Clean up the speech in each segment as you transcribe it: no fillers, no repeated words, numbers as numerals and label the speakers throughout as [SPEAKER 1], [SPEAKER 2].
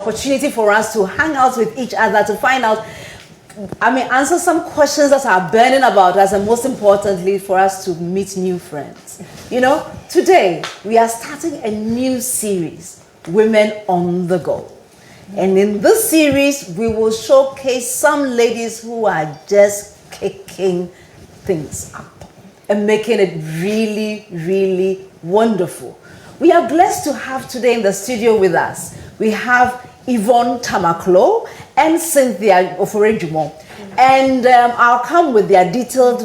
[SPEAKER 1] Opportunity for us to hang out with each other, to find out, answer some questions that are burning about us, and most importantly, for us to meet new friends. Today we are starting a new series, Women on the Go. And in this series, we will showcase some ladies who are just kicking things up and making it really, really wonderful. We are blessed to have today in the studio with us. We have Yvonne Ocloo and Cynthia Ofori-Dwumfuo. And I'll come with their detailed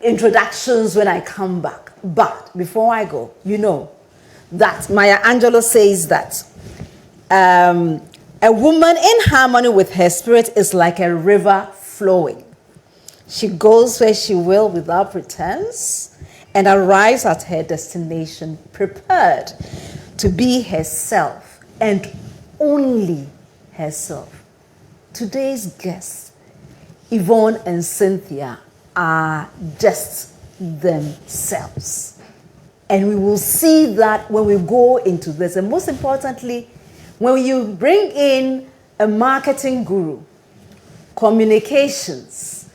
[SPEAKER 1] introductions when I come back. But before I go, that Maya Angelou says that a woman in harmony with her spirit is like a river flowing. She goes where she will without pretense and arrives at her destination prepared to be herself and only herself. Today's guests, Yvonne and Cynthia, are just themselves. And we will see that when we go into this. And most importantly, when you bring in a marketing guru, communications,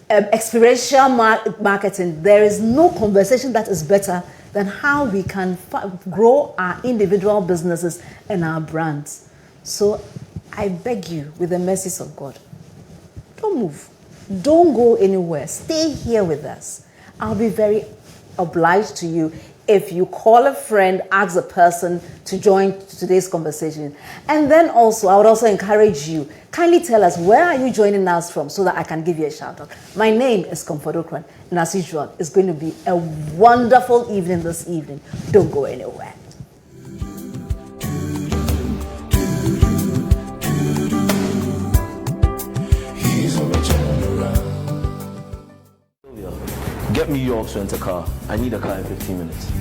[SPEAKER 1] experiential marketing, there is no conversation that is better than how we can grow our individual businesses and our brands. So I beg you, with the mercies of God, don't move. Don't go anywhere. Stay here with us. I'll be very obliged to you if you call a friend, ask a person to join today's conversation. And then also, I would also encourage you, kindly tell us, where are you joining us from so that I can give you a shout out. My name is Comfort Ocran, and as usual, it's going to be a wonderful evening this evening. Don't go anywhere.
[SPEAKER 2] Get me York's rent a car. I need a car in 15 minutes.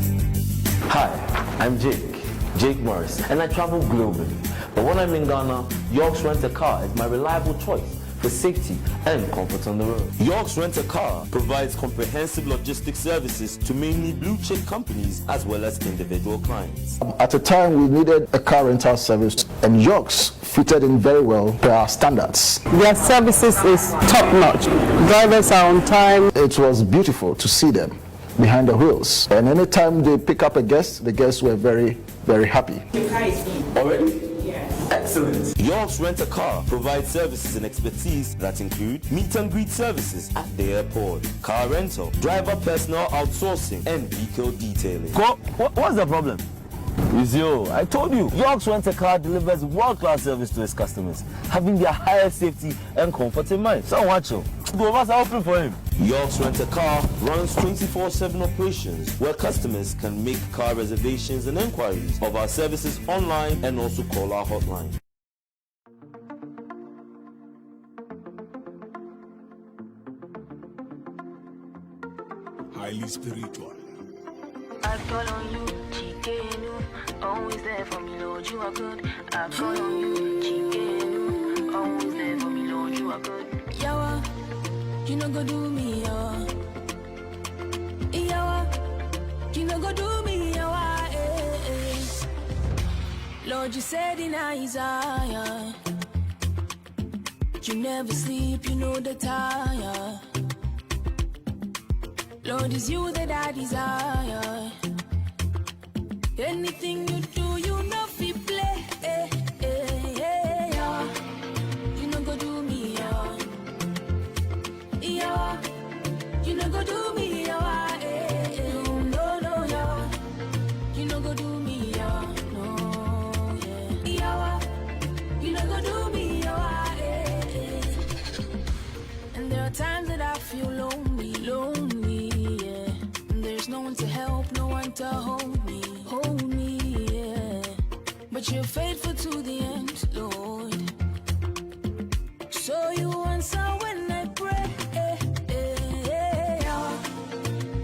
[SPEAKER 2] Hi, I'm Jake Morris, and I travel globally. But when I'm in Ghana, York's Rent a Car is my reliable choice for safety and comfort on the road. York's Rent a Car provides comprehensive logistics services to mainly blue chip companies as well as individual clients.
[SPEAKER 3] At a time we needed a car rental service, and York's fitted in very well per our standards.
[SPEAKER 4] Their services is top notch. Drivers are on time.
[SPEAKER 3] It was beautiful to see them behind the wheels. And anytime they pick up a guest, the guests were very, very happy.
[SPEAKER 5] The car is in.
[SPEAKER 2] Already?
[SPEAKER 5] Yes.
[SPEAKER 2] Excellent. York's Rent a Car provides services and expertise that include meet and greet services at the airport, car rental, driver personal outsourcing, and vehicle detailing.
[SPEAKER 6] What's the problem? Izio, I told you, York's Rent a Car delivers world-class service to its customers, having their highest safety and comfort in mind. So watch you. Go of us are open for him.
[SPEAKER 2] York's Rent a Car runs 24/7 operations where customers can make car reservations and inquiries of our services online and also call our hotline.
[SPEAKER 7] Highly spiritual.
[SPEAKER 8] I call on you, Chikenu, always there for me, Lord, you are good. I call on you, Chikenu, always there for me, Lord, you are good.
[SPEAKER 9] Yawa, you no go do me, yawa. Yawa, you no go do me, yawa, Lord, you said in Isaiah, you never sleep, you know the tire. Lord, it's you that I desire. Anything you do, you know fi play. Yeah. You no go do me, yeah. Yeah. You no go do me, yeah. No, yeah. You no go do me, yeah. No, yeah. Yeah. You no go do me, yeah. And there are times that I feel lonely. Yeah. And there's no one to help, no one to hold me, yeah. But you're faithful to the end, Lord. So you answer when I pray.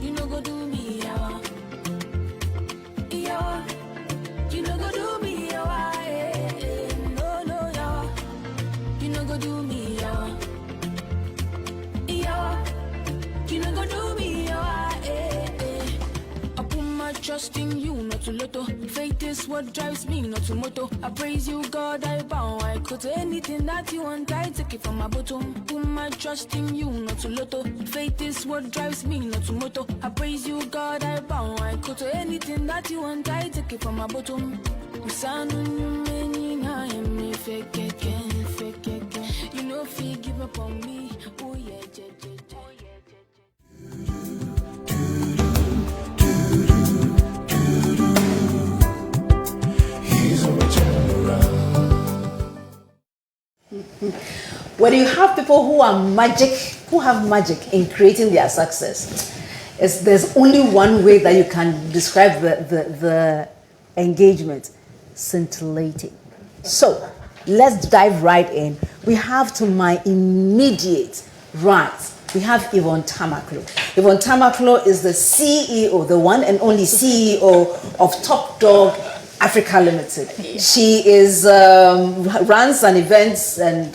[SPEAKER 9] You no go do me, yeah. Yeah. You no go do me, yeah. No, yeah. You no go do me, yeah. Yeah. You no go do me, yeah. I put my trust in you, not to let faith is what drives me, not to motto. I praise you, God, I bow. I could to anything that you want, I take it from my bottom. Put my trust in you, not to lotto. Faith is what drives me, not to motto. I praise you, God, I bow. I could to anything that you want, I take it from my bottom. You know, if you give up on me, oh yeah,
[SPEAKER 1] When you have people who have magic in creating their success, there's only one way that you can describe the engagement: scintillating. So let's dive right in. We have to my immediate right, we have Yvonne Ocloo. Yvonne Ocloo is the CEO, the one and only CEO of Top Dog Africa Limited. Yeah. She is runs an events and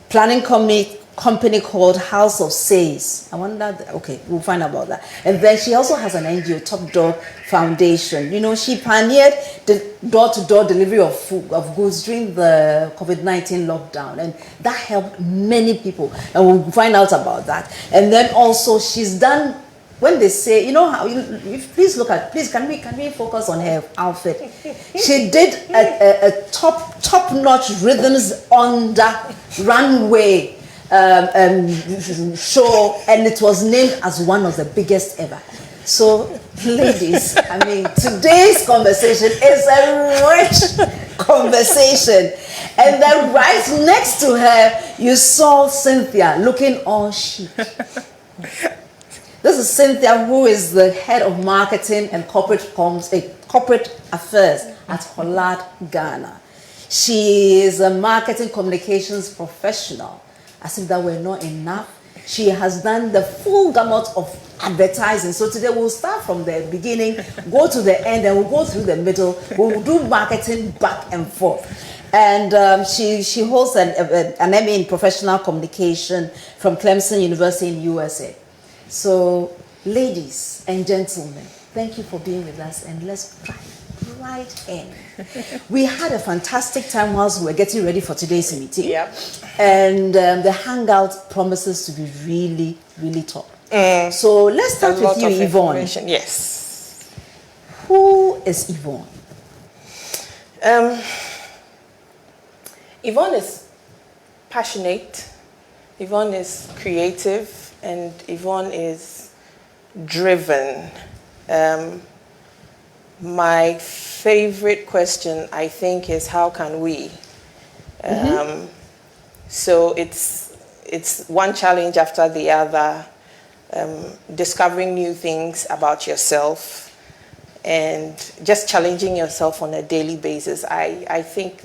[SPEAKER 1] planning company called House of Says. I wonder, okay, we'll find out about that. And then she also has an NGO, Top Dog Foundation. You know, she pioneered the door-to-door delivery of goods during the COVID-19 lockdown, and that helped many people, and we'll find out about that. And then also she's done, when they say, you know how, please can we focus on her outfit? She did a top-notch rhythms on the runway show, and it was named as one of the biggest ever. So, ladies, I mean, today's conversation is a rich conversation. And then right next to her, you saw Cynthia looking all chic. This is Cynthia, who is the head of marketing and corporate affairs at Hollard, Ghana. She is a marketing communications professional. As if that were not enough, she has done the full gamut of advertising. So today we'll start from the beginning, go to the end, and we'll go through the middle. We'll do marketing back and forth. And she holds an MA in professional communication from Clemson University in USA. So, ladies and gentlemen, thank you for being with us, and let's dive right in. We had a fantastic time whilst we were getting ready for today's meeting. Yep. And the hangout promises to be really, really top. So let's start with you, Yvonne.
[SPEAKER 5] Yes.
[SPEAKER 1] Who is Yvonne?
[SPEAKER 5] Yvonne is passionate. Yvonne is creative. And Yvonne is driven. My favorite question, I think, is how can we? So it's one challenge after the other, discovering new things about yourself and just challenging yourself on a daily basis. I think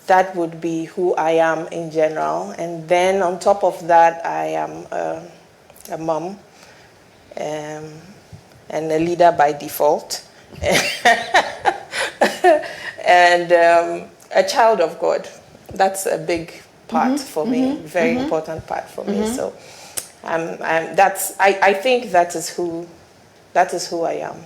[SPEAKER 5] that would be who I am in general. And then on top of that, I am a mom and a leader by default. And a child of God. That's a big part for me, very important part for me. So I think that is who I am.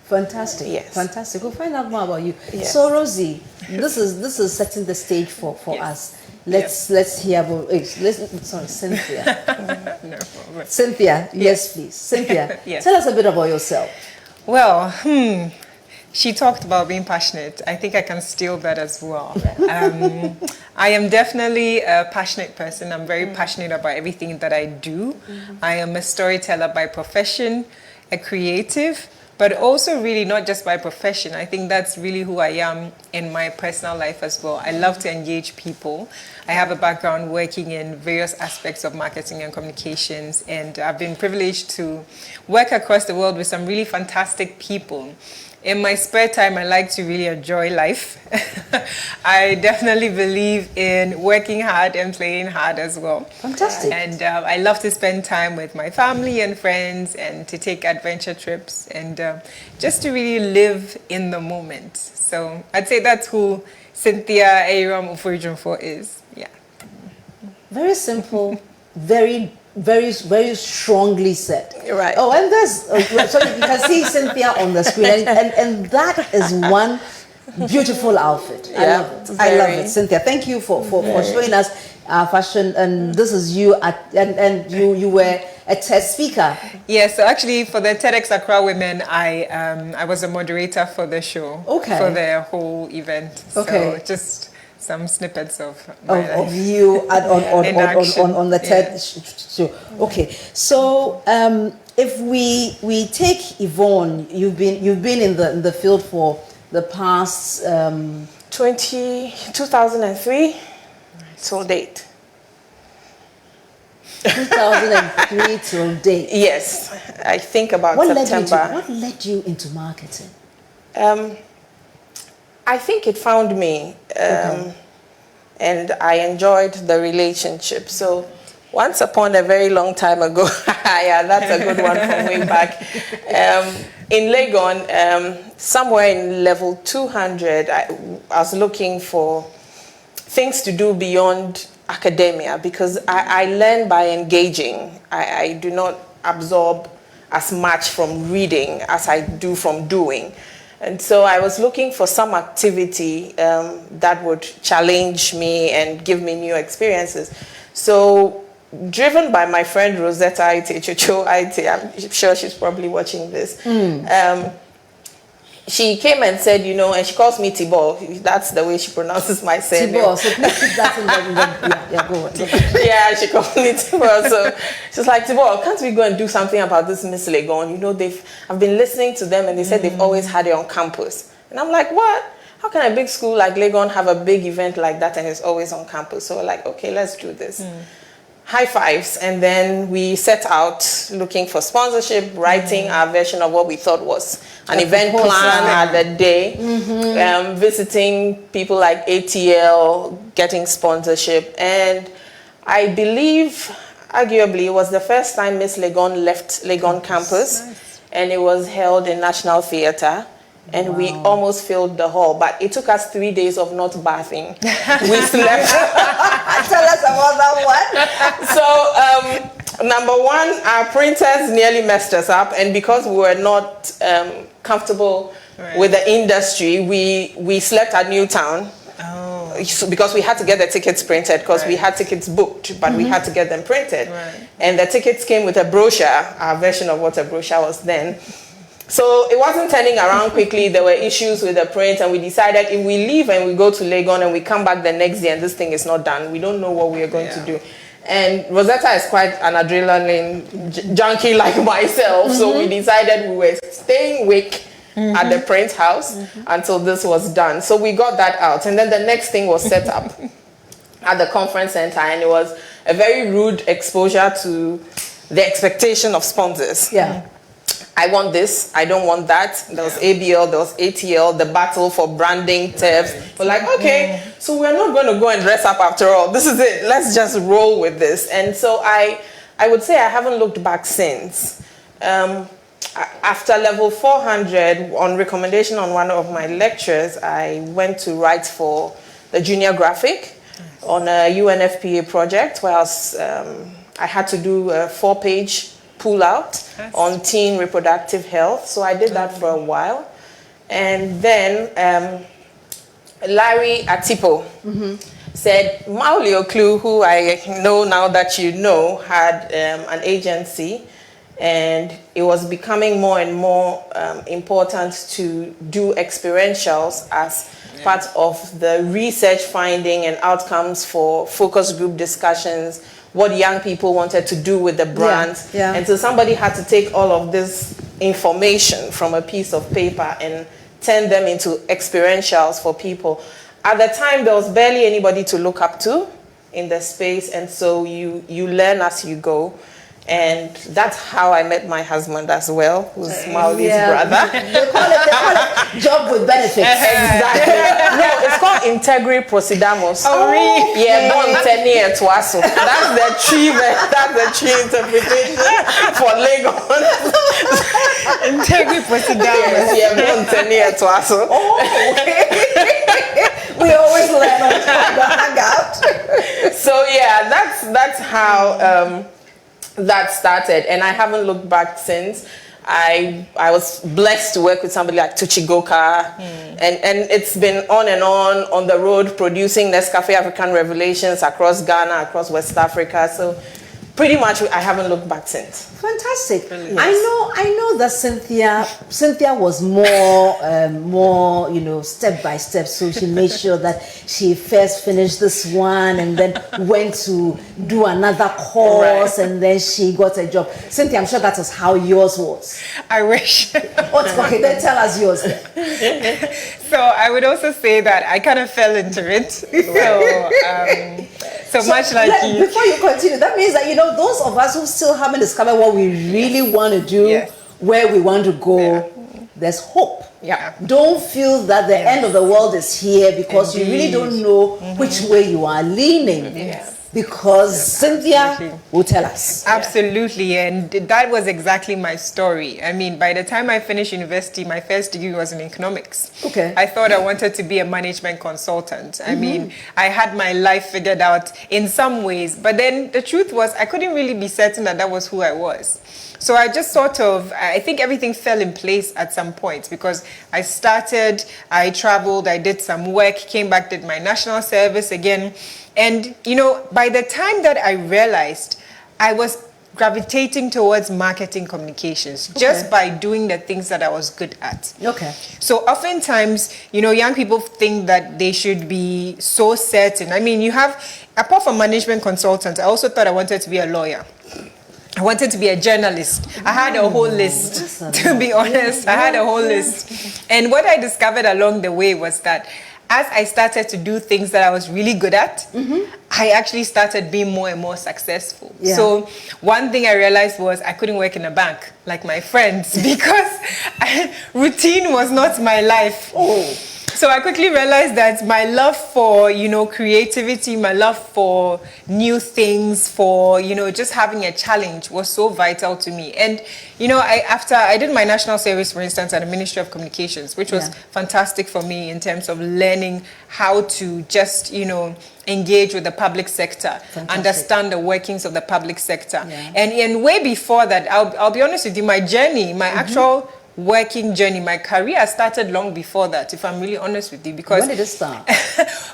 [SPEAKER 1] Fantastic.
[SPEAKER 5] Yes.
[SPEAKER 1] Fantastic. We'll find out more about you.
[SPEAKER 5] Yes.
[SPEAKER 1] So Rosie, this is setting the stage for us. Let's hear about Cynthia.
[SPEAKER 7] No problem.
[SPEAKER 1] Cynthia, yes please. Cynthia,
[SPEAKER 7] Yes.
[SPEAKER 1] Tell us a bit about yourself.
[SPEAKER 7] Well, she talked about being passionate. I think I can steal that as well. I am definitely a passionate person. I'm very passionate about everything that I do. I am a storyteller by profession, a creative, but also really not just by profession. I think that's really who I am in my personal life as well. I love to engage people. I have a background working in various aspects of marketing and communications, and I've been privileged to work across the world with some really fantastic people. In my spare time, I like to really enjoy life. I definitely believe in working hard and playing hard as well.
[SPEAKER 1] Fantastic.
[SPEAKER 7] And I love to spend time with my family and friends and to take adventure trips and just to really live in the moment. So I'd say that's who Cynthia Ofori-Dwumfuo is. Yeah.
[SPEAKER 1] Very simple, very very, very strongly said.
[SPEAKER 5] Right.
[SPEAKER 1] Oh, and there's so you can see Cynthia on the screen, and that is one beautiful outfit. I love it. I love it, Cynthia. Thank you for showing us fashion, and this is you and you were a TED speaker.
[SPEAKER 7] Yes, so actually for the TEDx Accra Women, I was a moderator for the show.
[SPEAKER 1] Okay.
[SPEAKER 7] For the whole event.
[SPEAKER 1] Okay.
[SPEAKER 7] So just some snippets of my life.
[SPEAKER 1] Of you on the TED show. Okay, so if we take Yvonne, you've been in the field for the past
[SPEAKER 5] 2003 till date.
[SPEAKER 1] 2003 till date.
[SPEAKER 5] Yes, I think about September.
[SPEAKER 1] What led you into marketing?
[SPEAKER 5] I think it found me, and I enjoyed the relationship. So once upon a very long time ago, yeah, that's a good one from way back, in Legon, somewhere in level 200, I was looking for things to do beyond academia, because I learn by engaging. I do not absorb as much from reading as I do from doing. And so I was looking for some activity that would challenge me and give me new experiences. So, driven by my friend Rosetta Aite, Chocho Aite, I'm sure she's probably watching this, she came and said, and she calls me Tibor. That's the way she pronounces my surname.
[SPEAKER 1] Tibor, so please keep that in yeah, go on.
[SPEAKER 5] Yeah, she called me Tibor. So she's like, Tibor, can't we go and do something about this Miss Legon? I've been listening to them, and they said they've always had it on campus. And I'm like, what? How can a big school like Legon have a big event like that and it's always on campus? So we're like, okay, let's do this. High fives, and then we set out looking for sponsorship, writing our version of what we thought was an event plan at the day, visiting people like ATL, getting sponsorship, and I believe, arguably, it was the first time Miss Legon left Legon campus, and it was held in National Theatre. And we almost filled the hall, but it took us 3 days of not bathing. We slept.
[SPEAKER 1] Tell us about that one.
[SPEAKER 5] So, number one, our printers nearly messed us up, and because we were not comfortable with the industry, we slept at Newtown. Because we had to get the tickets printed, because we had tickets booked, but we had to get them printed. And the tickets came with a brochure, our version of what a brochure was then. So it wasn't turning around quickly. There were issues with the print, and we decided if we leave and we go to Legon and we come back the next day and this thing is not done, we don't know what we are going to do. And Rosetta is quite an adrenaline junkie like myself, so we decided we were staying awake at the print house until this was done. So we got that out, and then the next thing was set up at the conference center, and it was a very rude exposure to the expectation of sponsors.
[SPEAKER 1] Yeah.
[SPEAKER 5] I want this, I don't want that. There was ABL, there was ATL, the battle for branding, TEVs. We're like, okay, so we're not going to go and dress up after all. This is it. Let's just roll with this. And so I would say I haven't looked back since. After level 400, on recommendation on one of my lectures, I went to write for the junior graphic on a UNFPA project where I had to do a 4-page pull out on teen reproductive health. So I did that for a while. And then Larry Atipo said, Yvonne Ocloo, who I know now that you know, had an agency, and it was becoming more and more important to do experientials as part of the research finding and outcomes for focus group discussions, what young people wanted to do with the brands. And so somebody had to take all of this information from a piece of paper and turn them into experientials for people. At the time, there was barely anybody to look up to in the space, and so you learn as you go. And that's how I met my husband as well, who's Mauli's brother.
[SPEAKER 1] They call it job with benefits.
[SPEAKER 5] Exactly. No, it's called Integri Prosidamos.
[SPEAKER 7] Oh, really?
[SPEAKER 5] Yeah, bon tenir tuaso. That's the tree interpretation for Legon.
[SPEAKER 7] Integri Prosidamos.
[SPEAKER 5] Yeah, bon tenir tuaso.
[SPEAKER 1] Oh, okay. We always learn on the hangout.
[SPEAKER 5] So yeah, that's how that started, and I haven't looked back since. I was blessed to work with somebody like Tucci Goka, and it's been on the road producing Nescafe African Revelations across Ghana, across West Africa. So pretty much I haven't looked back since.
[SPEAKER 1] Fantastic.
[SPEAKER 5] Yes.
[SPEAKER 1] I know that Cynthia was more, step by step. So she made sure that she first finished this one and then went to do another course, and then she got a job. Cynthia, I'm sure that is how yours was.
[SPEAKER 7] I wish.
[SPEAKER 1] Okay, then tell us yours.
[SPEAKER 7] So I would also say that I kind of fell into it. So much like you.
[SPEAKER 1] Before you continue, that means that, those of us who still haven't discovered what we really want to do, where we want to go, there's hope.
[SPEAKER 7] Yeah.
[SPEAKER 1] Don't feel that the end of the world is here because you really don't know which way you are leaning.
[SPEAKER 7] Yes.
[SPEAKER 1] Because Cynthia will tell us.
[SPEAKER 7] Absolutely, and that was exactly my story. I mean, by the time I finished university, my first degree was in economics.
[SPEAKER 1] Okay.
[SPEAKER 7] I thought I wanted to be a management consultant. I mean, I had my life figured out in some ways, but then the truth was I couldn't really be certain that was who I was. So I just I think everything fell in place at some point because I traveled, I did some work, came back, did my national service again. And, by the time that I realized, I was gravitating towards marketing communications just by doing the things that I was good at.
[SPEAKER 1] Okay.
[SPEAKER 7] So oftentimes, young people think that they should be so certain. I mean, apart from management consultants, I also thought I wanted to be a lawyer. I wanted to be a journalist. I had a whole list, to be honest. I had a whole list. And what I discovered along the way was that as I started to do things that I was really good at, I actually started being more and more successful.
[SPEAKER 1] Yeah.
[SPEAKER 7] So one thing I realized was I couldn't work in a bank like my friends because routine was not my life. So I quickly realized that my love for, creativity, my love for new things, for, just having a challenge was so vital to me. And, after I did my national service, for instance, at the Ministry of Communications, which was fantastic for me in terms of learning how to just, engage with the public sector, understand the workings of the public sector. Yeah. And way before that, I'll be honest with you, my journey, my actual working journey, my career started long before that, if I'm really honest with you, because
[SPEAKER 1] when did it start?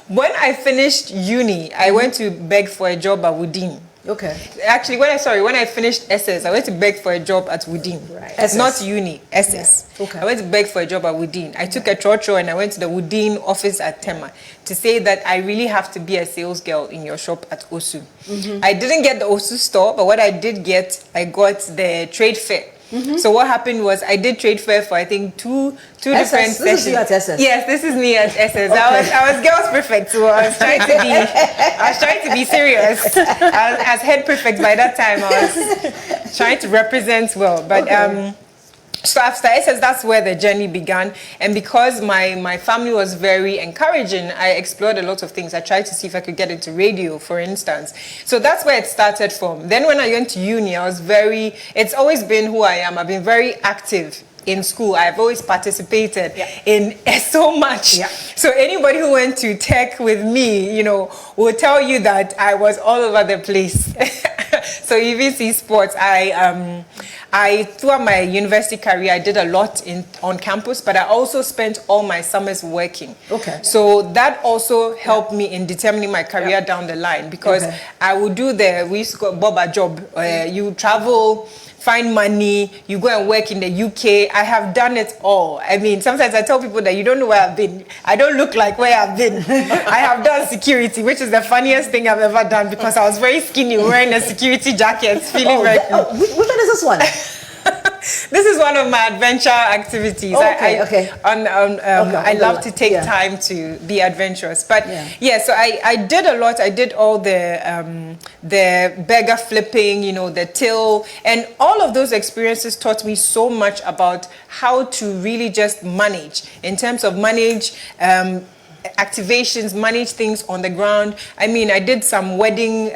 [SPEAKER 7] When I finished uni, I went to beg for a job at Woodin.
[SPEAKER 1] Okay.
[SPEAKER 7] Actually, when I finished SS, I went to beg for a job at Woodin.
[SPEAKER 1] Right.
[SPEAKER 7] SS. Not uni, SS.
[SPEAKER 1] Yeah. Okay.
[SPEAKER 7] I went to beg for a job at Woodin. I took a trotro and I went to the Woodin office at Tema to say that I really have to be a sales girl in your shop at Osu. I didn't get the Osu store, but what I did get, I got the trade fair. So what happened was I did trade fair for I think two different sessions.
[SPEAKER 1] This is you at SS.
[SPEAKER 7] Yes, this is me at SS.
[SPEAKER 1] Okay.
[SPEAKER 7] I was girls prefect, so I was trying to be serious. As head prefect by that time, I was trying to represent well. But so after SS, that's where the journey began. And because my family was very encouraging, I explored a lot of things. I tried to see if I could get into radio, for instance. So that's where it started from. Then when I went to uni, it's always been who I am. I've been very active in school. I've always participated in so much. Yeah. So anybody who went to tech with me, will tell you that I was all over the place. So even see sports, I throughout my university career, I did a lot on campus, but I also spent all my summers working. Okay. So that also helped me in determining my career down the line because I would do we used to call Boba job. You travel, find money, you go and work in the UK. I have done it all. I mean, sometimes I tell people that you don't know where I've been. I don't look like where I've been. I have done security, which is the funniest thing I've ever done because I was very skinny wearing a security jacket, feeling very cool.
[SPEAKER 1] Which one is this one?
[SPEAKER 7] This is one of my adventure activities. I love to take time to be adventurous. But so I did a lot. I did all the beggar flipping, the till, and all of those experiences taught me so much about how to really just manage, in terms of activations, manage things on the ground. I mean, I did some wedding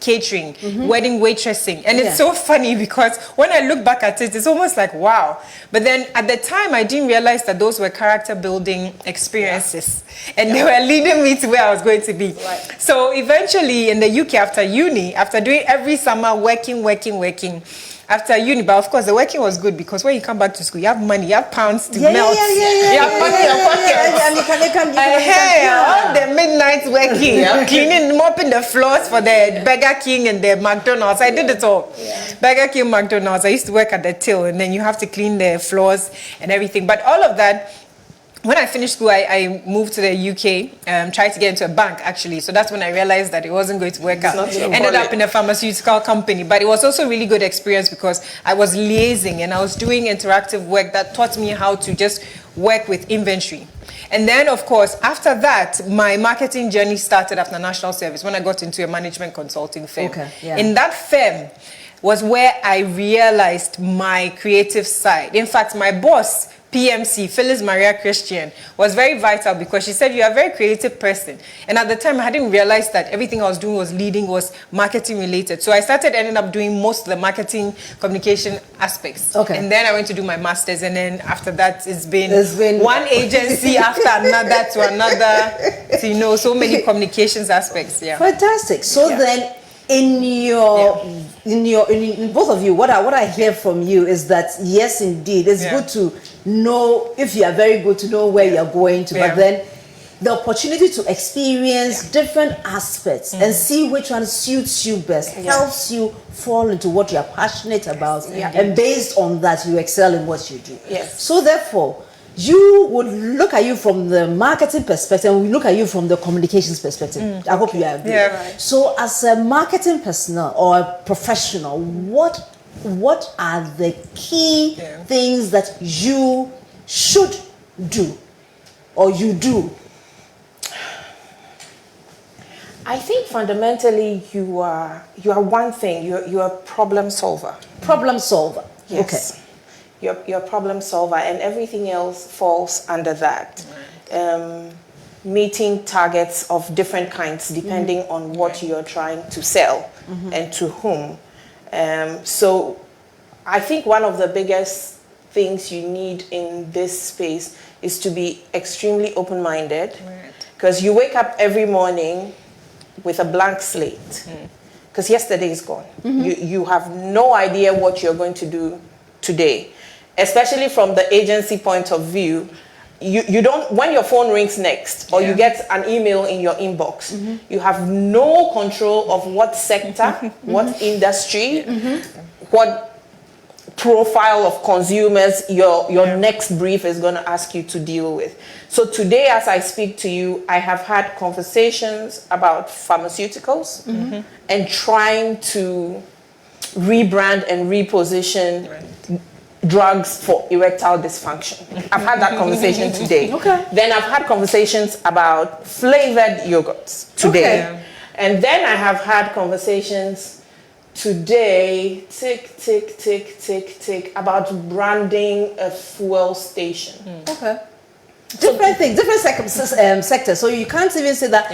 [SPEAKER 7] catering, wedding waitressing, and it's so funny because when I look back at it, it's almost like wow. But then at the time, I didn't realize that those were character building experiences, and they were leading me to where I was going to be. Right. So eventually, in the UK, after uni, after doing every summer working. After uni, but of course the working was good because when you come back to school, you have money, you have pounds to melt. You have money in your pocket. All the midnight working, cleaning, mopping the floors for the Burger King and the McDonald's. I did it all. Burger King, McDonald's. I used to work at the till, and then you have to clean the floors and everything. But all of that. When I finished school, I moved to the UK, tried to get into a bank, actually. So that's when I realized that it wasn't going to work out. Ended up in a pharmaceutical company. But it was also a really good experience because I was liaising and I was doing interactive work that taught me how to just work with inventory. And then, of course, after that, my marketing journey started after national service when I got into a management consulting firm. In that firm was where I realized my creative side. In fact, my boss, PMC, Phyllis Maria Christian, was very vital because she said, you're a very creative person. And at the time, I didn't realize that everything I was doing was marketing related. So I started ending up doing most of the marketing communication aspects. And then I went to do my master's. And then after that, it's been one agency after another to another. So, you know, so many communications aspects.
[SPEAKER 1] Fantastic. So then, in both of you, what I hear from you is that yes, indeed, it's good to know if you are very good to know where you are going to, but then the opportunity to experience different aspects and see which one suits you best helps you fall into what you are passionate about, and based on that, you excel in what you do. So therefore, you would look at you from the marketing perspective, and we look at you from the communications perspective. I hope you agree. So as a marketing personnel or a professional, what are the key things that you should do or you do?
[SPEAKER 5] I think fundamentally you are one thing. You're a problem solver.
[SPEAKER 1] Problem solver.
[SPEAKER 5] Yes. Okay. You're a problem solver, and everything else falls under that. Meeting targets of different kinds depending on what you're trying to sell and to whom. So I think one of the biggest things you need in this space is to be extremely open-minded, because you wake up every morning with a blank slate, because yesterday is gone. You have no idea what you're going to do today. Especially from the agency point of view, you don't, when your phone rings next or you get an email in your inbox, you have no control of what sector, what industry, what profile of consumers your next brief is going to ask you to deal with. So today, as I speak to you, I have had conversations about pharmaceuticals and trying to rebrand and reposition drugs for erectile dysfunction. I've had that conversation today. Then I've had conversations about flavored yogurts today. And then I have had conversations today, about branding a fuel station. Different things, different sectors. So you can't even say that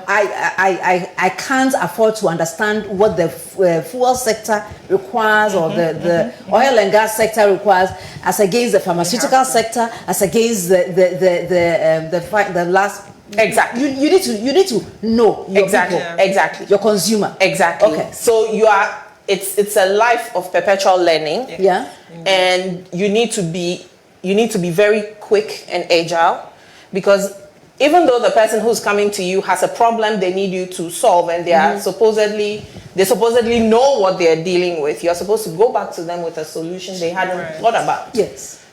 [SPEAKER 5] I can't afford to understand what the fuel sector requires or the oil and gas sector requires as against the pharmaceutical sector, as against the last. Exactly. You need to know your people, your consumer. So it's a life of perpetual learning. And you need to be very quick and agile, because even though the person who's coming to you has a problem they need you to solve, and they supposedly know what they're dealing with, you're supposed to go back to them with a solution they hadn't thought about.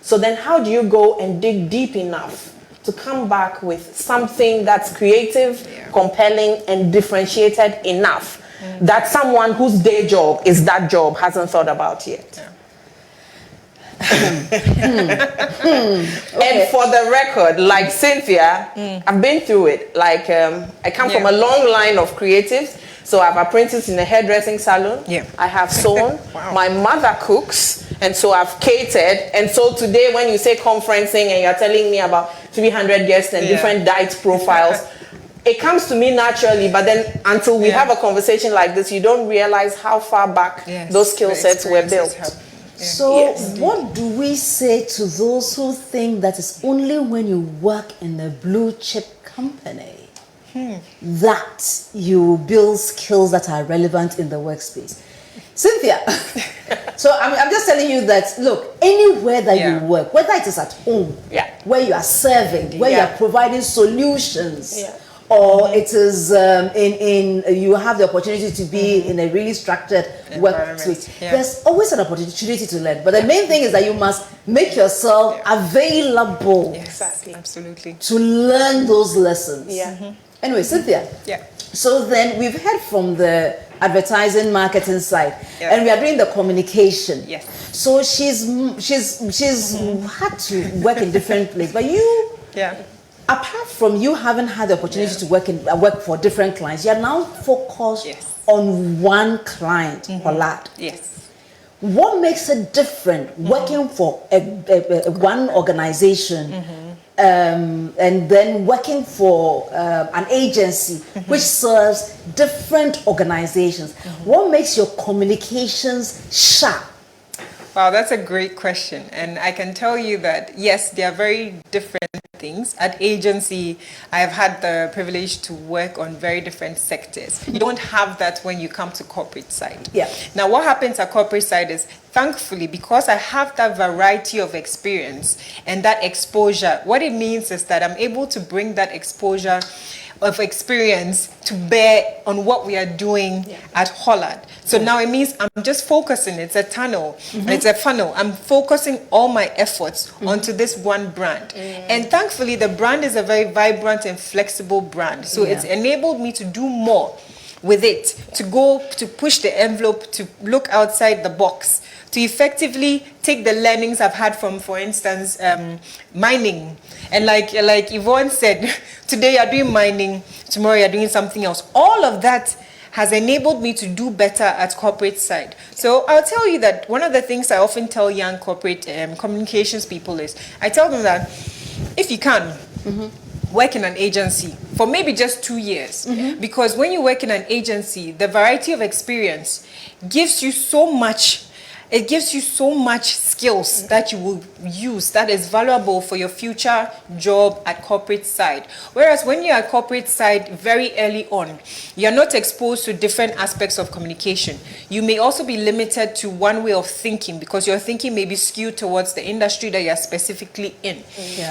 [SPEAKER 5] So then how do you go and dig deep enough to come back with something that's creative, compelling, and differentiated enough that someone whose day job is that job hasn't thought about yet? And for the record, like Cynthia, I've been through it. Like I come from a long line of creatives. So I've apprenticed in a hairdressing salon.
[SPEAKER 7] Yeah.
[SPEAKER 5] I have sewn.
[SPEAKER 7] Wow.
[SPEAKER 5] My mother cooks, and so I've catered. And so today, when you say conferencing and you're telling me about 300 guests and different diet profiles, it comes to me naturally. But then until we have a conversation like this, you don't realize how far back those skill sets were built.
[SPEAKER 1] So what do we say to those who think that it's only when you work in a blue chip company that you build skills that are relevant in the workspace? Cynthia, so I'm just telling you that, look, anywhere that you work, whether it is at home, where you are serving, where you are providing solutions, or it is you have the opportunity to be in a really structured workplace. There's always an opportunity to learn. But the main thing is that you must make yourself available
[SPEAKER 7] absolutely,
[SPEAKER 1] to learn those lessons. Anyway, Cynthia. So then we've heard from the advertising marketing side, and we are doing the communication. So she's had to work in different places. But you, apart from you having had the opportunity to work for different clients, you are now focused on one client, Applaud. What makes it different working for one organization and then working for an agency which serves different organizations? What makes your communications sharp?
[SPEAKER 7] Wow, that's a great question. And I can tell you that, yes, they are very different things. At agency, I have had the privilege to work on very different sectors. You don't have that when you come to corporate side. Now, what happens at corporate side is, thankfully, because I have that variety of experience and that exposure, what it means is that I'm able to bring that exposure of experience to bear on what we are doing at Holland. So now it means I'm just focusing. It's a tunnel. It's a funnel. I'm focusing all my efforts onto this one brand. And thankfully, the brand is a very vibrant and flexible brand. So it's enabled me to do more with it, to go to push the envelope, to look outside the box, to effectively take the learnings I've had from, for instance, mining. And like Yvonne said, today you're doing mining, tomorrow you're doing something else. All of that has enabled me to do better at corporate side. So I'll tell you that one of the things I often tell young corporate communications people is, I tell them that if you can, work in an agency for maybe just 2 years. Because when you work in an agency, the variety of experience gives you so much. It gives you so much skills that you will use that is valuable for your future job at corporate side. Whereas when you're at corporate side very early on, you're not exposed to different aspects of communication. You may also be limited to one way of thinking because your thinking may be skewed towards the industry that you're specifically in.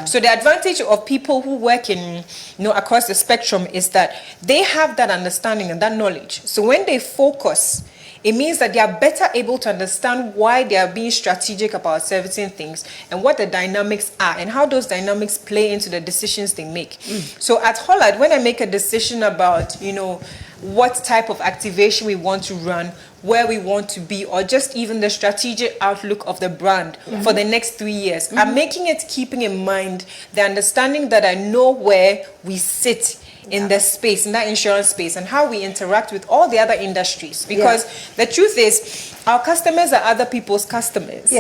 [SPEAKER 7] So the advantage of people who work in, across the spectrum is that they have that understanding and that knowledge. So when they focus, it means that they are better able to understand why they are being strategic about certain things and what the dynamics are and how those dynamics play into the decisions they make. So at Holland, when I make a decision about, what type of activation we want to run, where we want to be, or just even the strategic outlook of the brand for the next 3 years, I'm making it keeping in mind the understanding that I know where we sit in the space, in that insurance space, and how we interact with all the other industries. Because the truth is, our customers are other people's customers.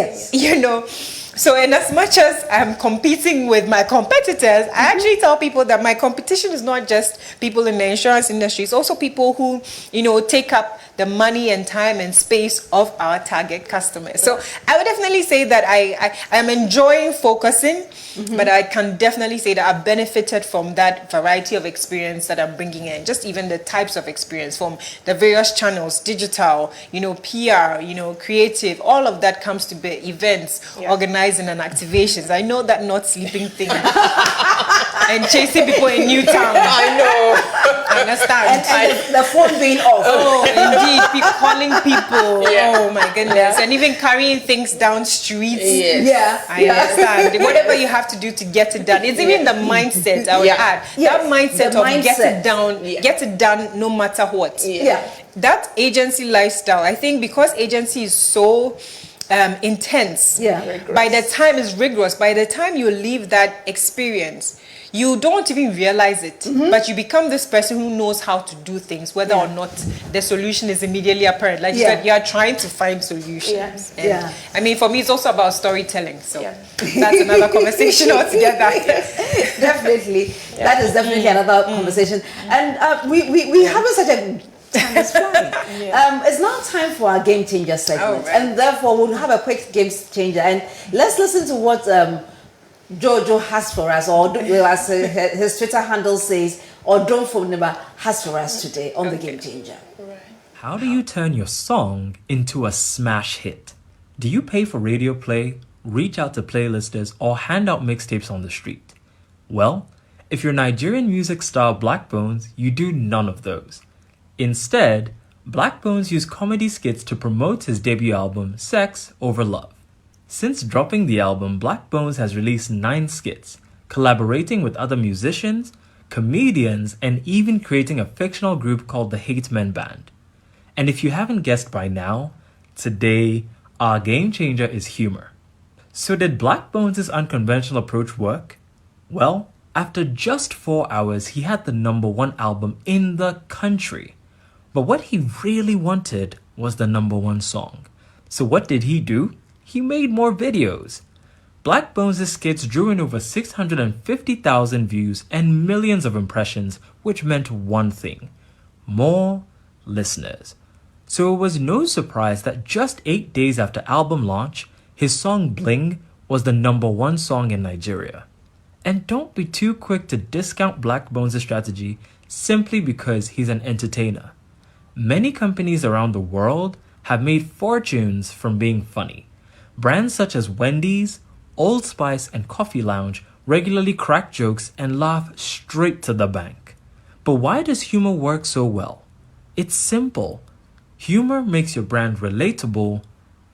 [SPEAKER 7] So in as much as I'm competing with my competitors, I actually tell people that my competition is not just people in the insurance industry, it's also people who, take up the money and time and space of our target customers. So I would definitely say that I am enjoying focusing, but I can definitely say that I've benefited from that variety of experience that I'm bringing in, just even the types of experience from the various channels, digital, PR, creative, all of that comes to bear, events, organizing and activations. I know that not sleeping thing and chasing people in Newtown.
[SPEAKER 5] I know.
[SPEAKER 7] I understand.
[SPEAKER 1] And the phone being off.
[SPEAKER 7] Oh, indeed. Calling people. Oh, my goodness. And even carrying things down streets. I understand. Whatever you have to do to get it done. It's even the mindset I would add. That mindset of get it done no matter what. That agency lifestyle, I think because agency is so intense.
[SPEAKER 1] Yeah.
[SPEAKER 7] By the time it's rigorous, by the time you leave that experience, you don't even realize it, but you become this person who knows how to do things, whether or not the solution is immediately apparent. Like you said, you are trying to find solutions. And I mean, for me, it's also about storytelling. So that's another conversation altogether.
[SPEAKER 1] Definitely. That is definitely another conversation. And we having such a time is flying. It's now time for our game changer segment, and therefore we'll have a quick game changer. And let's listen to what Jojo has for us, or as his Twitter handle says, or Drone phone number has for us today on the game changer.
[SPEAKER 10] How do you turn your song into a smash hit? Do you pay for radio play, reach out to playlisters, or hand out mixtapes on the street? Well, if you're Nigerian music star Black Bones, you do none of those. Instead, Black Bones used comedy skits to promote his debut album, Sex Over Love. Since dropping the album, Black Bones has released 9 skits, collaborating with other musicians, comedians, and even creating a fictional group called the Hate Men Band. And if you haven't guessed by now, today, our game changer is humor. So did Black Bones' unconventional approach work? Well, after just 4 hours, he had the #1 album in the country. But what he really wanted was the #1 song. So what did he do? He made more videos. Black Bones' skits drew in over 650,000 views and millions of impressions, which meant one thing: more listeners. So it was no surprise that just 8 days after album launch, his song Bling was the #1 song in Nigeria. And don't be too quick to discount Black Bones' strategy simply because he's an entertainer. Many companies around the world have made fortunes from being funny. Brands such as Wendy's, Old Spice, and Coffee Lounge regularly crack jokes and laugh straight to the bank. But why does humor work so well? It's simple. Humor makes your brand relatable,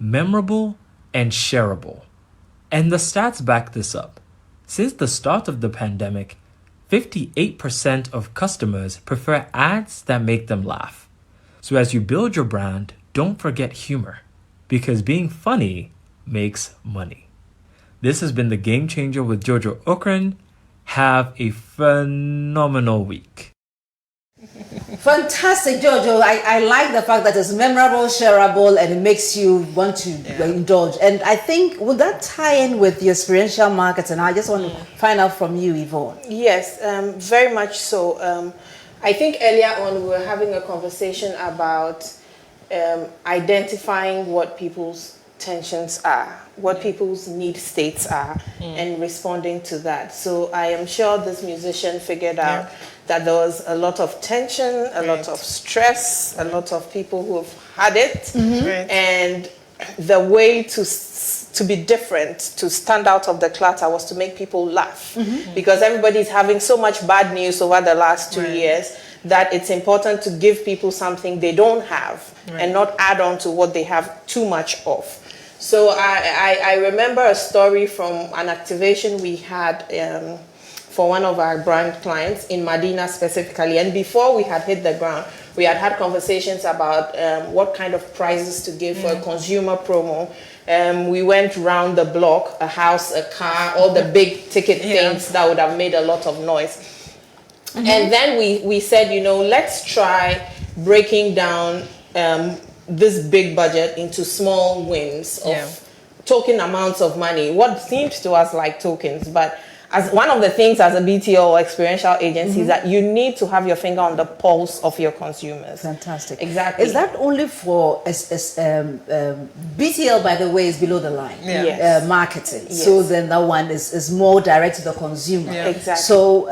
[SPEAKER 10] memorable, and shareable. And the stats back this up. Since the start of the pandemic, 58% of customers prefer ads that make them laugh. So as you build your brand, don't forget humor, because being funny makes money. This has been the Game Changer with Jojo Ocran. Have a phenomenal week.
[SPEAKER 1] Fantastic, Jojo. I like the fact that it's memorable, shareable, and it makes you want to indulge. And I think, will that tie in with your experiential marketing? I just want to find out from you, Yvonne.
[SPEAKER 5] Yes, very much so. I think earlier on we were having a conversation about identifying what people's tensions are, what people's need states are, and responding to that. So I am sure this musician figured out that there was a lot of tension, a lot of stress, a lot of people who have had it, and the way to be different, to stand out of the clutter, was to make people laugh, because everybody's having so much bad news over the last 2 years that it's important to give people something they don't have and not add on to what they have too much of. So I remember a story from an activation we had for one of our brand clients in Medina specifically. And before we had hit the ground, we had conversations about what kind of prizes to give for a consumer promo. We went round the block, a house, a car, all the big ticket things that would have made a lot of noise. And then we said, you know, let's try breaking down this big budget into small wins of token amounts of money. What seemed to us like tokens, but as one of the things as a BTO or experiential agency is that you need to have your finger on the pulse of your consumers.
[SPEAKER 1] Fantastic.
[SPEAKER 5] Exactly.
[SPEAKER 1] Is that only for BTL, by the way, is below the line? Marketing.
[SPEAKER 5] Yes.
[SPEAKER 1] So then that one is more direct to the consumer.
[SPEAKER 5] Exactly.
[SPEAKER 1] So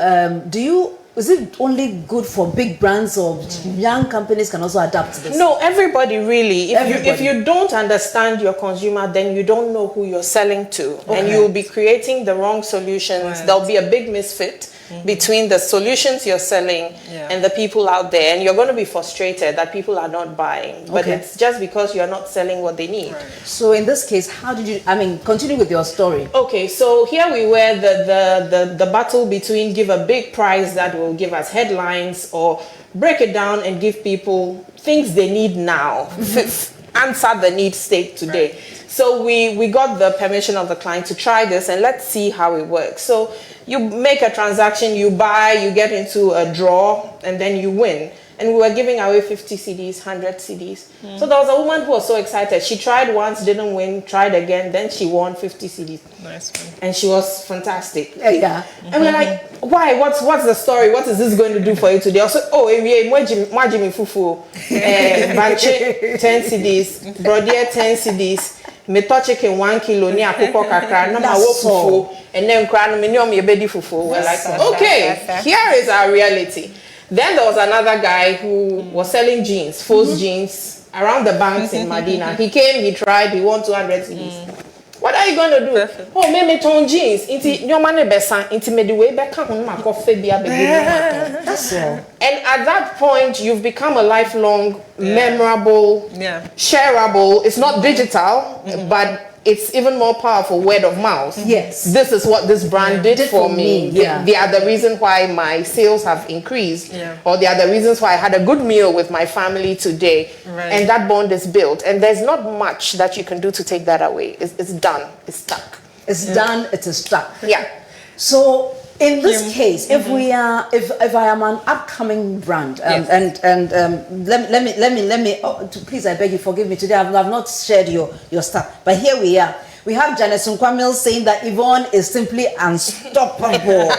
[SPEAKER 1] is it only good for big brands, or young companies can also adapt to this?
[SPEAKER 5] No, everybody really. If you don't understand your consumer, then you don't know who you're selling to, and you'll be creating the wrong solutions. There'll be a big misfit between the solutions you're selling and the people out there, and you're going to be frustrated that people are not buying. But it's just because you're not selling what they need.
[SPEAKER 1] So in this case, how did you? Continue with your story.
[SPEAKER 5] Okay, so here we were, the battle between give a big prize that will give us headlines, or break it down and give people things they need now. answer the need state today. Right. So we got the permission of the client to try this, and let's see how it works. So you make a transaction, you buy, you get into a draw, and then you win. And we were giving away 50 CDs, 100 CDs. So there was a woman who was so excited. She tried once, didn't win, tried again, then she won 50 CDs. Nice one. And she was fantastic. Yeah. And we're like, why? What's the story? What is this going to do for you today? Also, Mwajimi Fufu, Banche 10 CDs, Brodier 10 CDs, Meto chicken 1 kilo, ni akoko kakra, no ma wo fufu, and then krano minimum yebedi fufu. We're like, okay, here is our reality. Then there was another guy who was selling jeans, false jeans, around the banks in Medina. He came, he tried, he won 200 CDs. What are you going to do? Perfect. Oh, me ton jeans. Inti nyomane besa, inti mediwe beka hunma kofe biya bebi. That's all. And at that point, you've become a lifelong, memorable, shareable. It's not digital, but it's even more powerful word of mouth. Yes. This is what this brand did for me. They are the reason why my sales have increased. Or they are the reasons why I had a good meal with my family today. Right. And that bond is built. And there's not much that you can do to take that away. It's done. It's stuck. It's done. It is stuck. Yeah. So in this case, if I am an upcoming brand, let me please, I beg you, forgive me today. I've not shared your stuff, but here we are. We have Janice Nkwamil saying that Yvonne is simply unstoppable.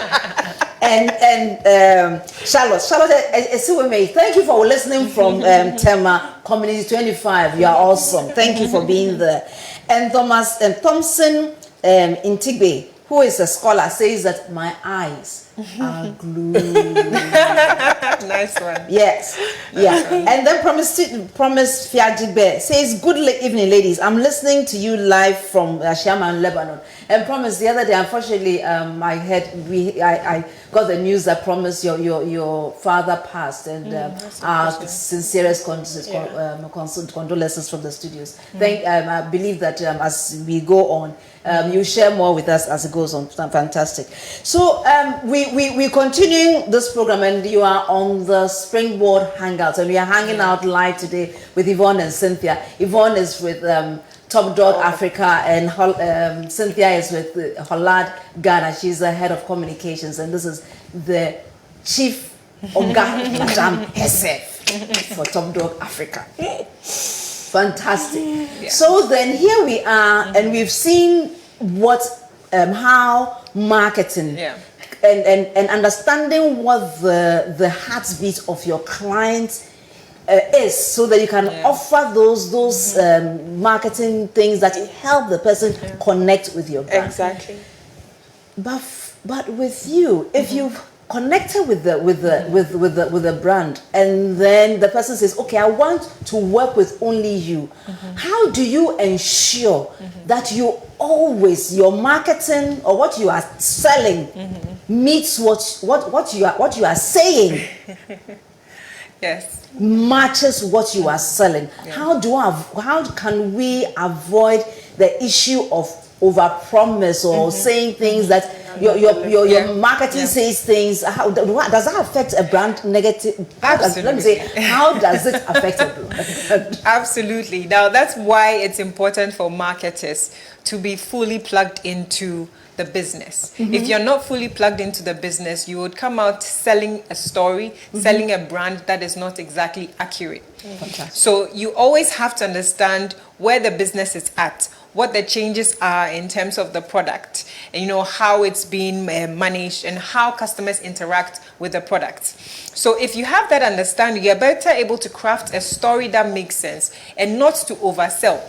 [SPEAKER 5] and Charlotte, thank you for listening from Tema Community 25. You are awesome. Thank you for being there. And Thompson Intigbe, who is a scholar, says that my eyes are glued. Nice one. Yes. Yeah. And then Promise Fiajibe says, good evening, ladies. I'm listening to you live from Shaman, Lebanon. And Promise, the other day, unfortunately, I got the news that Promise your father passed, and our sincerest condolences from the studios. I believe that as we go on, you share more with us as it goes on. Fantastic. So we continuing this program, and you are on the SpringBoard Hangout, and we are hanging out live today with Yvonne and Cynthia. Yvonne is with Top Dog Africa, and Cynthia is with Holad Ghana. She's the head of communications, and this is the chief Oga Madam SF for Top Dog Africa. Fantastic. Yeah. So then here we are, and we've seen how marketing and understanding what the heartbeat of your client is, so that you can offer those marketing things that help the person connect with your brand. Exactly. But with you, if you've connected with the brand, and then the person says, okay, I want to work with only you, how do you ensure that you always, your marketing or what you are selling meets what you are saying? Yes. Matches what you are selling. How can we avoid the issue of overpromise or saying things that your marketing says things? How does that affect a brand negative? Let me say, how does it affect a brand?
[SPEAKER 7] Absolutely. Now that's why it's important for marketers to be fully plugged into the business. If you're not fully plugged into the business, you would come out selling a story, selling a brand that is not exactly accurate. So you always have to understand where the business is at, what the changes are in terms of the product, and how it's being managed, and how customers interact with the product. So if you have that understanding, you're better able to craft a story that makes sense and not to oversell.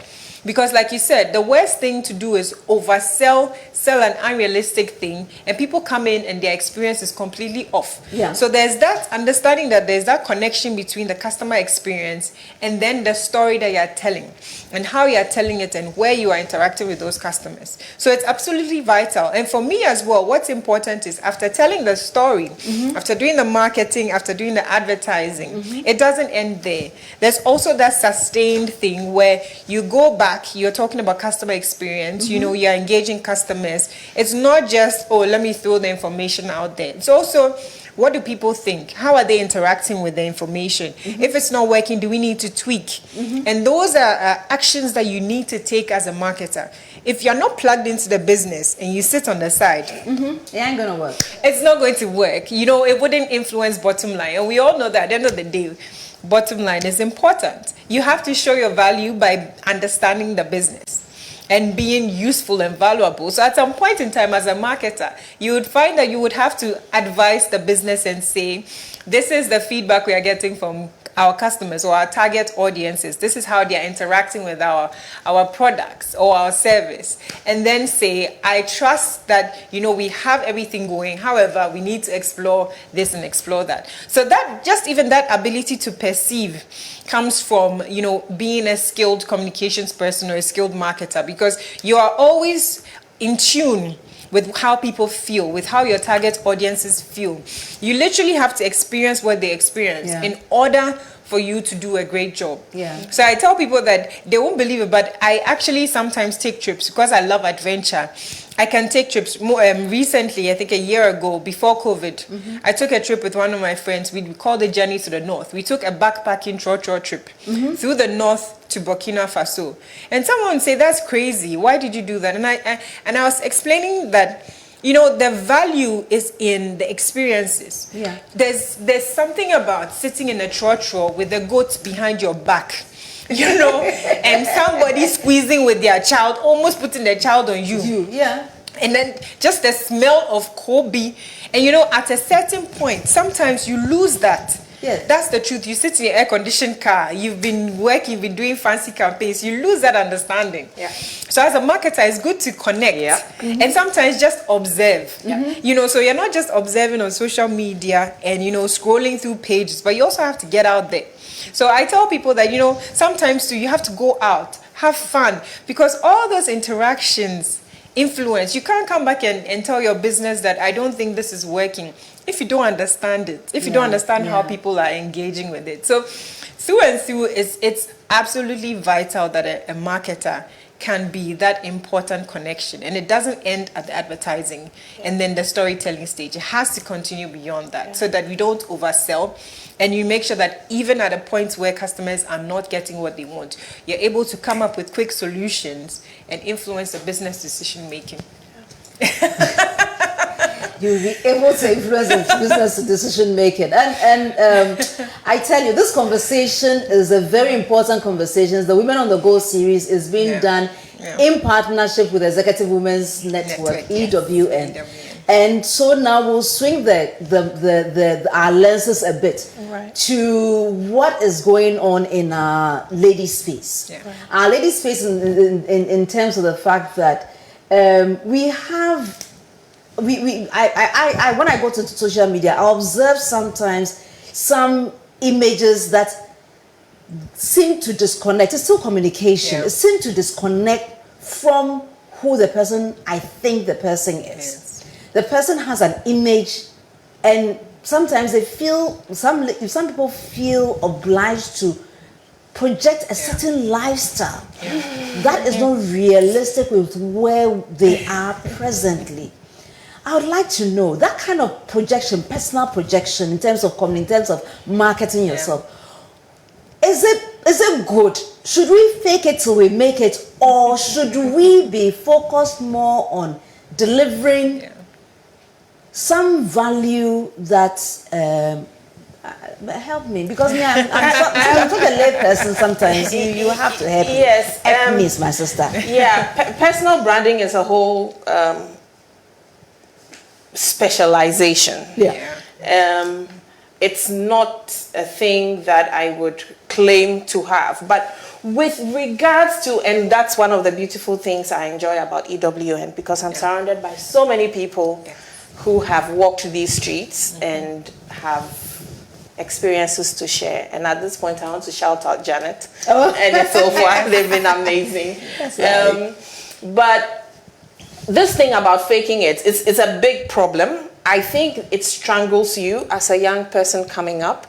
[SPEAKER 7] Because like you said, the worst thing to do is oversell, sell an unrealistic thing, and people come in and their experience is completely off. So there's that understanding, that there's that connection between the customer experience and then the story that you're telling, and how you're telling it, and where you are interacting with those customers. So it's absolutely vital. And for me as well, what's important is, after telling the story, after doing the marketing, after doing the advertising, it doesn't end there. There's also that sustained thing where you go back back, you're talking about customer experience, you know, you're engaging customers. It's not just, oh, let me throw the information out there. It's also, what do people think? How are they interacting with the information? If it's not working, do we need to tweak? And those are actions that you need to take as a marketer. If you're not plugged into the business and you sit on the side,
[SPEAKER 1] it ain't gonna work.
[SPEAKER 7] It's not going to work. You know, it wouldn't influence bottom line. And we all know that at the end of the day, bottom line is important. You have to show your value by understanding the business and being useful and valuable. So at some point in time as a marketer, you would find that you would have to advise the business and say, this is the feedback we are getting from our customers or our target audiences. This is how they are interacting with our products or our service. And then say, I trust that, you know, we have everything going. However, we need to explore this and explore that. So that, just even that ability to perceive comes from, you know, being a skilled communications person or a skilled marketer, because you are always in tune with how people feel, with how your target audiences feel. You literally have to experience what they experience in order for you to do a great job. So I tell people that they won't believe it, but I actually sometimes take trips because I love adventure. I can take trips. Recently, I think a year ago, before COVID, I took a trip with one of my friends. We called it Journey to the North. We took a backpacking trotro trip through the north to Burkina Faso. And someone would say, that's crazy. Why did you do that? And I was explaining that, you know, the value is in the experiences. There's something about sitting in a trotro with the goats behind your back, you know, and somebody squeezing with their child, almost putting their child on you. And then just the smell of Kobe. And, you know, at a certain point, sometimes you lose that. That's the truth. You sit in your air-conditioned car, you've been working, you've been doing fancy campaigns, you lose that understanding. So as a marketer, it's good to connect and sometimes just observe. You know, so you're not just observing on social media and, you know, scrolling through pages, but you also have to get out there. So I tell people that, you know, sometimes too, you have to go out, have fun, because all those interactions influence. You can't come back and tell your business that I don't think this is working if you don't understand it, if you don't understand how people are engaging with it. So through and through, it's absolutely vital that a marketer can be that important connection. And it doesn't end at the advertising and then the storytelling stage. It has to continue beyond that so that we don't oversell. And you make sure that even at a point where customers are not getting what they want, you're able to come up with quick solutions and influence the business decision making.
[SPEAKER 1] You'll be able to influence the business decision making. And I tell you, this conversation is a very important conversation. The Women on the Go series is being done in partnership with Executive Women's Network, EWN. And so now we'll swing our lenses a bit to what is going on in our lady space. Our lady space in terms of the fact that we have. When I go to social media, I observe sometimes some images that seem to disconnect. It's still communication. It seems to disconnect from who the person I think the person is. The person has an image, and sometimes they feel some people feel obliged to project a certain lifestyle that is not realistic with where they are presently. I would like to know that kind of projection, personal projection, in terms of marketing yourself. Is it good? Should we fake it till we make it, or should we be focused more on delivering some value that help me? Because I'm such a lay person sometimes. You have to help me. Help me, my sister.
[SPEAKER 5] Personal branding is a whole specialization. It's not a thing that I would claim to have, but with regards to, and that's one of the beautiful things I enjoy about EWN, because I'm surrounded by so many people who have walked these streets and have experiences to share. And at this point, I want to shout out Janet and so far. They've been amazing. But this thing about faking it's a big problem. I think it strangles you as a young person coming up,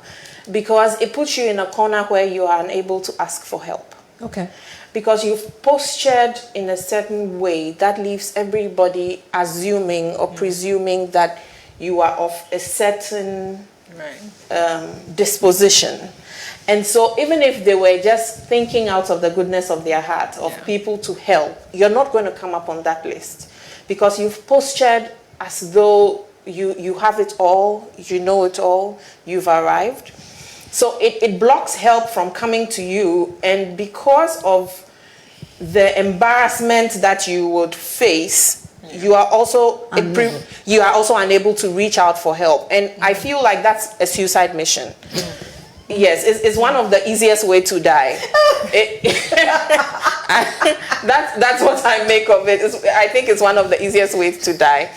[SPEAKER 5] because it puts you in a corner where you are unable to ask for help. because you've postured in a certain way that leaves everybody assuming or presuming that you are of a certain disposition. And so even if they were just thinking out of the goodness of their heart of people to help, you're not going to come up on that list because you've postured as though you have it all, you know it all, you've arrived. So it blocks help from coming to you, and because of the embarrassment that you would face, you are also unable to reach out for help. And I feel like that's a suicide mission. Yes, it's one of the easiest way to die. That's what I make of it. I think it's one of the easiest ways to die,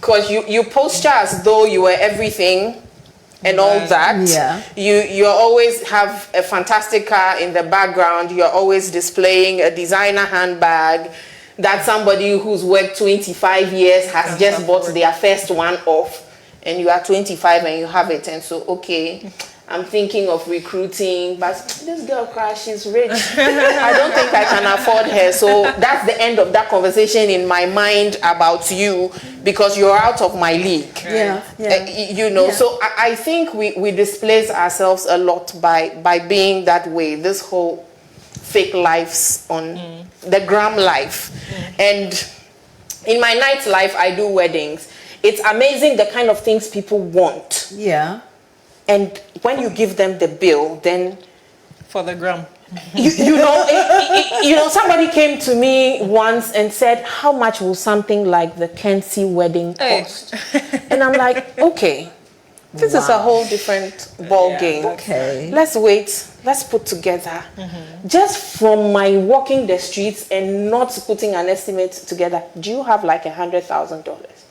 [SPEAKER 5] because you posture as though you were everything and all that. Yeah. You always have a fantastic car in the background. You're always displaying a designer handbag that somebody who's worked 25 years has just bought their first one off, and you are 25 and you have it. And so, okay, I'm thinking of recruiting, but this girl, she's rich. I don't think I can afford her. So that's the end of that conversation in my mind about you, because you're out of my league. So I think we displace ourselves a lot by being that way. This whole fake lives on the gram life. And in my nightlife, I do weddings. It's amazing the kind of things people want. Yeah. And when you give them the bill, then
[SPEAKER 7] for the gram,
[SPEAKER 5] you know, somebody came to me once and said, "How much will something like the Kenzie wedding cost?" And I'm like, "Okay, this is a whole different ball game. Okay, let's wait. Let's put together." Just from my walking the streets and not putting an estimate together, do you have like $100,000?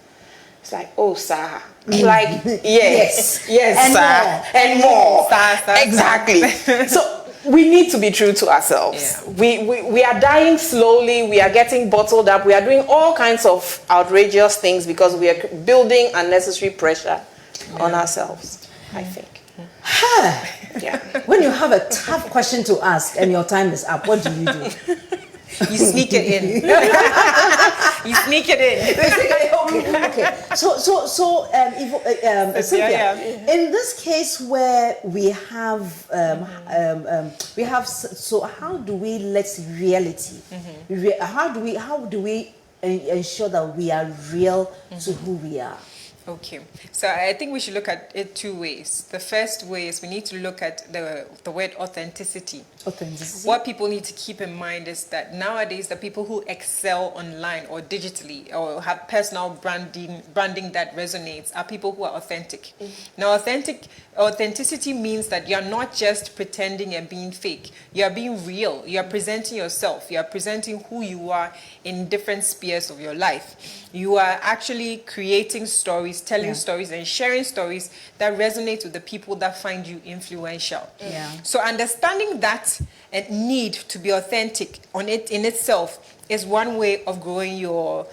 [SPEAKER 5] It's like, oh, sir. Like, yes, and sir. And more. Exactly. So we need to be true to ourselves. We are dying slowly. We are getting bottled up. We are doing all kinds of outrageous things because we are building unnecessary pressure on ourselves, I think.
[SPEAKER 1] When you have a tough question to ask and your time is up, what do?
[SPEAKER 7] You sneak it in. You sneak it in.
[SPEAKER 1] Okay. So, Cynthia, in this case where we have, so how do we let reality? How do we ensure that we are real to who we are?
[SPEAKER 7] Okay, so I think we should look at it two ways. The first way is we need to look at the word authenticity. Authenticity. What people need to keep in mind is that nowadays the people who excel online or digitally or have personal branding that resonates are people who are authentic. Now, authenticity means that you're not just pretending and being fake. You're being real. You're presenting yourself. You're presenting who you are in different spheres of your life. You are actually creating stories, telling stories, and sharing stories that resonate with the people that find you influential. So understanding that and need to be authentic in itself is one way of growing your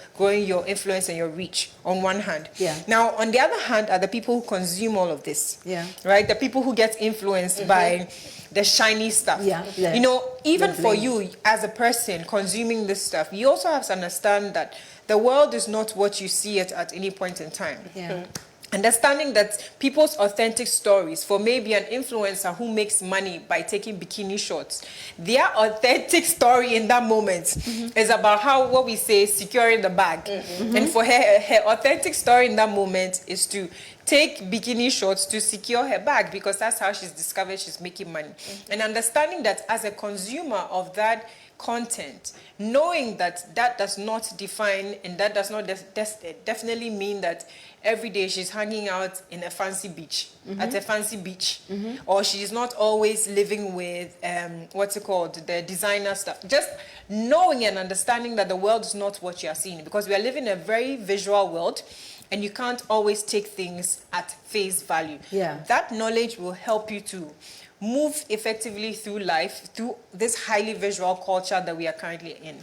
[SPEAKER 7] influence and your reach on one hand. Now, on the other hand are the people who consume all of this. Right? The people who get influenced by the shiny stuff. You know, even for you as a person consuming this stuff, you also have to understand that the world is not what you see it at any point in time. Understanding that people's authentic stories, for maybe an influencer who makes money by taking bikini shots, their authentic story in that moment is about how, what we say, securing the bag. And for her authentic story in that moment is to take bikini shots to secure her bag, because that's how she's discovered she's making money. And understanding that as a consumer of that content, knowing that does not define and that does not definitely mean that every day she's hanging out in a fancy beach, at a fancy beach, or she's not always living with the designer stuff. Just knowing and understanding that the world is not what you are seeing, because we are living in a very visual world and you can't always take things at face value. That knowledge will help you to move effectively through life, through this highly visual culture that we are currently in.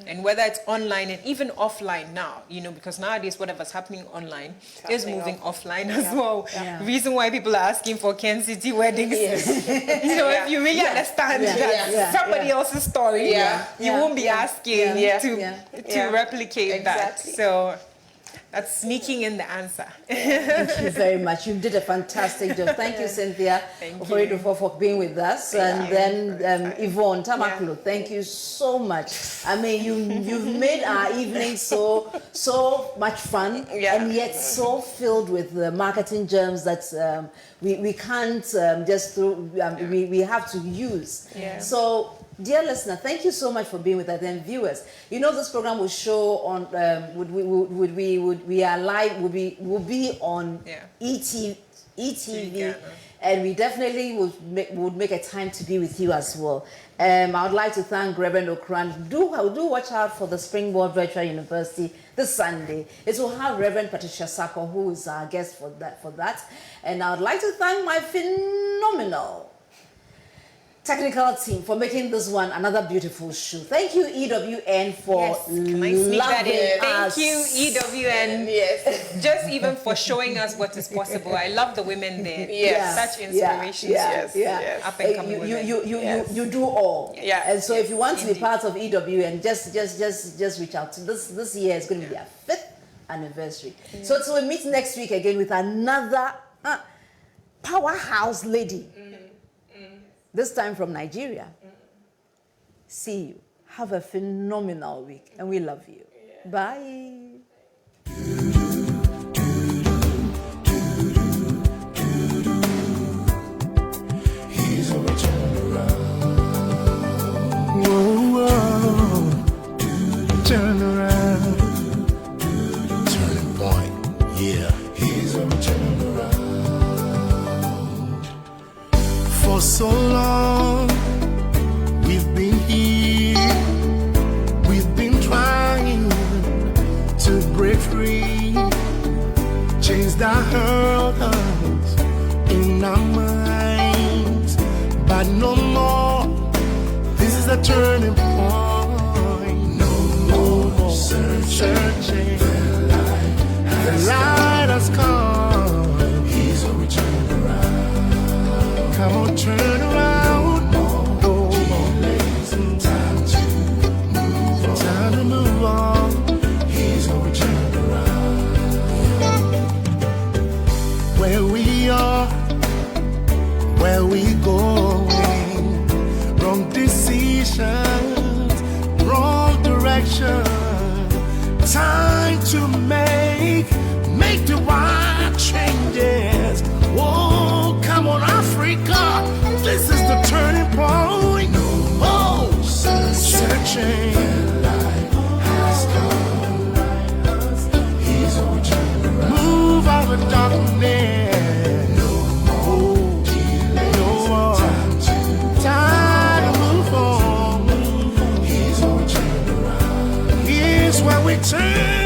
[SPEAKER 7] And whether it's online and even offline now, because nowadays whatever's happening online is moving offline as well.
[SPEAKER 1] Yeah.
[SPEAKER 7] Reason why people are asking for Ken City weddings. If you really understand that somebody else's story, you won't be asking to replicate that. So that's sneaking in the answer.
[SPEAKER 1] Thank you very much. You did a fantastic job. Thank you, Cynthia Ofori-Dwumfuo, for being with us. And then Yvonne Ocloo, thank you so much. I mean, you've made our evening so much fun and yet so filled with the marketing germs that we can't just throw, we have to use. So, dear listener, thank you so much for being with us. And viewers, this program will show on we are live. Will be on ETV, and we definitely would make a time to be with you as well. I would like to thank Reverend Ocran. Do watch out for the SpringBoard Virtual University this Sunday. It will have Reverend Patricia Sako, who is our guest for that. And I would like to thank my phenomenal technical team for making this one another beautiful show. Thank you, EWN, for loving us.
[SPEAKER 7] Thank you, EWN. Just even for showing us what is possible. I love the women there. Such inspiration. Up and coming women.
[SPEAKER 1] You do all. And so if you want to be part of EWN, just reach out. This year is going to be our 5th anniversary. So we'll meet next week again with another powerhouse lady. This time from Nigeria. See you. Have a phenomenal week. And we love you. Bye.
[SPEAKER 11] He's on a turnaround. Whoa, turn around. Turning point. He's on a turnaround. For so long, we've been here, we've been trying to break free, chains that hurt us in our minds, but no more, this is a turning point, no more searching, the light has come, he's a return around. Come on, turn around. No delays. Time to move on. Time to move on. He's gonna turn around. Where we are, where we going? Wrong decisions, wrong direction. Time to make the right changes. Whoa, come on, Africa. This is the turning point. No more searching. The light has come. He's on turn around. Move out of darkness. No more delay. No more time to move on. He's on turn around. Here's where we turn.